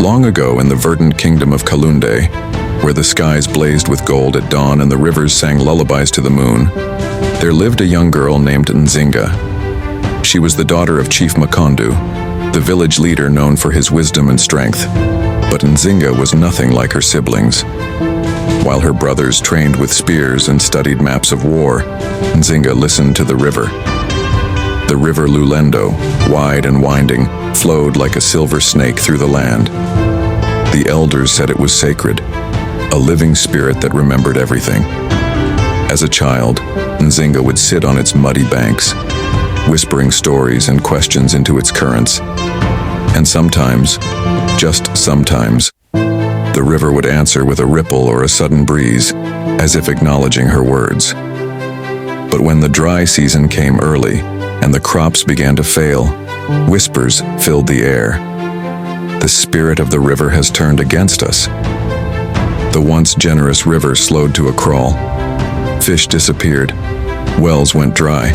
Long ago in the verdant kingdom of Kalundé, where the skies blazed with gold at dawn and the rivers sang lullabies to the moon, there lived a young girl named Nzinga. She was the daughter of Chief Makondu, the village leader known for his wisdom and strength. But Nzinga was nothing like her siblings. While her brothers trained with spears and studied maps of war, Nzinga listened to the river. The River Lulendo, wide and winding, flowed like a silver snake through the land. The elders said it was sacred, a living spirit that remembered everything. As a child, Nzinga would sit on its muddy banks, whispering stories and questions into its currents. And sometimes, just sometimes, the river would answer with a ripple or a sudden breeze, as if acknowledging her words. But when the dry season came early and the crops began to fail, whispers filled the air. The spirit of the river has turned against us. The once generous river slowed to a crawl. Fish disappeared. Wells went dry.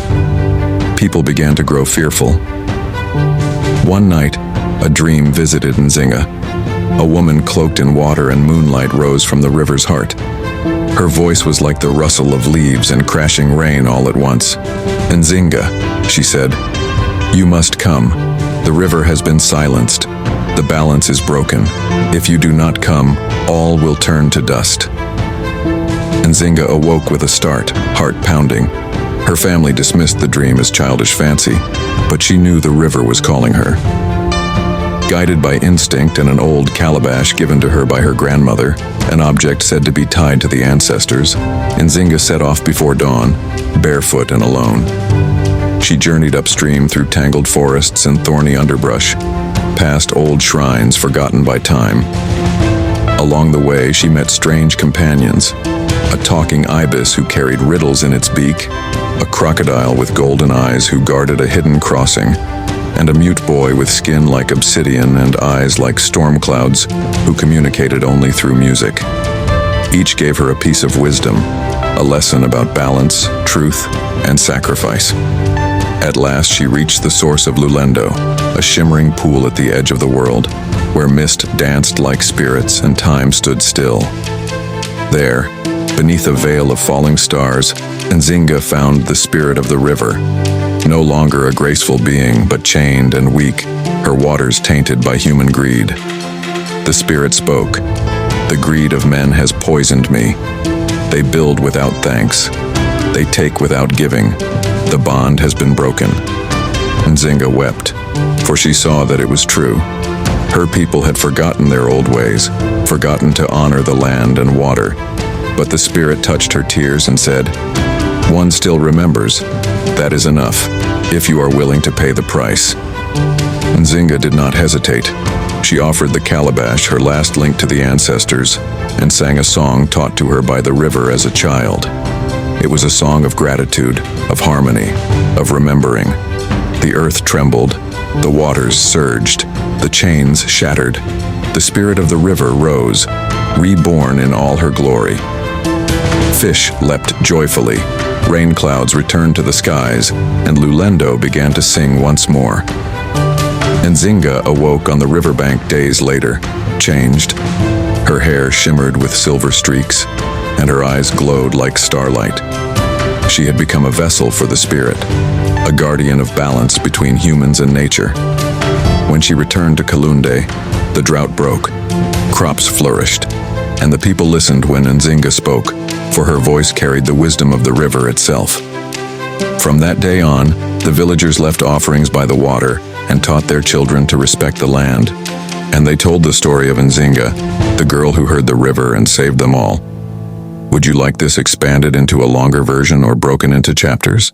People began to grow fearful. One night, a dream visited Nzinga. A woman cloaked in water and moonlight rose from the river's heart. Her voice was like the rustle of leaves and crashing rain all at once. "Nzinga," she said, "you must come. The river has been silenced. The balance is broken. If you do not come, all will turn to dust." Nzinga awoke with a start, heart pounding. Her family dismissed the dream as childish fancy, but she knew the river was calling her. Guided by instinct and an old calabash given to her by her grandmother, an object said to be tied to the ancestors, Nzinga set off before dawn, barefoot and alone. She journeyed upstream through tangled forests and thorny underbrush, past old shrines forgotten by time. Along the way, she met strange companions, a talking ibis who carried riddles in its beak, a crocodile with golden eyes who guarded a hidden crossing, and a mute boy with skin like obsidian and eyes like storm clouds who communicated only through music. Each gave her a piece of wisdom, a lesson about balance, truth, and sacrifice. At last she reached the source of Lulendo, a shimmering pool at the edge of the world, where mist danced like spirits and time stood still. There, beneath a veil of falling stars, Nzinga found the spirit of the river, no longer a graceful being, but chained and weak, her waters tainted by human greed. The spirit spoke, "The greed of men has poisoned me. They build without thanks. They take without giving. The bond has been broken." Nzinga wept, for she saw that it was true. Her people had forgotten their old ways, forgotten to honor the land and water. But the spirit touched her tears and said, "One still remembers. That is enough, if you are willing to pay the price." Nzinga did not hesitate. She offered the calabash, her last link to the ancestors, and sang a song taught to her by the river as a child. It was a song of gratitude, of harmony, of remembering. The earth trembled, the waters surged, the chains shattered. The spirit of the river rose, reborn in all her glory. Fish leapt joyfully, rain clouds returned to the skies, and Lulendo began to sing once more. Nzinga awoke on the riverbank days later, changed. Her hair shimmered with silver streaks, and her eyes glowed like starlight. She had become a vessel for the spirit, a guardian of balance between humans and nature. When she returned to Kalundé, the drought broke, crops flourished, and the people listened when Nzinga spoke, for her voice carried the wisdom of the river itself. From that day on, the villagers left offerings by the water and taught their children to respect the land. And they told the story of Nzinga, the girl who heard the river and saved them all. Would you like this expanded into a longer version or broken into chapters?